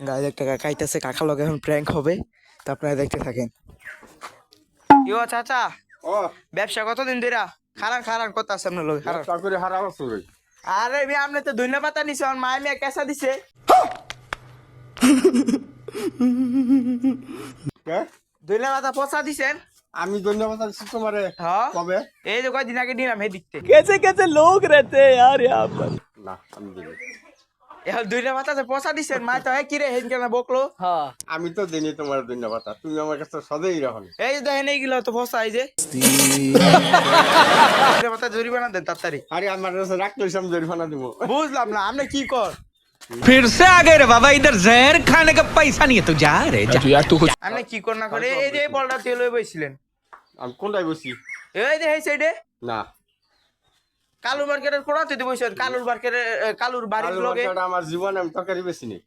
গায়ে একটা কাকা আইতাছে, কাকা লগে এখন প্র্যাঙ্ক হবে, তো আপনারা দেখতে থাকেন। ইও চাচা, ও ব্যবসা কতদিন ধরে? খারান খারান কত আছে আপনার লগে? খারান। চাকরি হারাও চলে। আরে ভাই আপনি তো ধন্যবাদ পাতা নিছে, আমার মায়ে মেয়ে কেসা দিছে। ধন্যবাদ পাতা পচা দিছেন। আমি ধন্যবাদ দিচ্ছি তোমারে। হ্যাঁ কবে? এই যে কয়দিন আগে দিলাম হে দিকতে। कैसे कैसे लोग रहते हैं यार यहाँ पर। না আমি দিই। এখন ধন্যবাদ পাতা পচা দিছেন, মায়ে তো হে কিরে হেন কেন বকলো। हाँ আমি তো দিনি তোমার ধন্যবাদ, তুমি আমার কাছে সদাই রাখো। এই যে দেখেন এইগুলো তো পচা, এই যে ধন্যবাদ জরিমানা দেন তাড়াতাড়ি। আরে আমার কাছে রাখলে আমি জরিমানা দিব। বুঝলাম না আপনি কি কর। फिर से आ गए रे बाबा, इधर जहर खाने का पैसा नहीं है, तू जा रे जा। আপনি কি কর না করে এই যে এই বলটা তেল হয়ে বইছিলেন, আমি কোনটাই বসি? এই যে এই সাইডে না, কালু মার্কেটের কোনাতে দি বইছেন, কালুর মার্কেটের কালুর বাড়ির আলু লগে। ভর্তাটা আমার জীবনে আমি তরকারি বেশি নেই।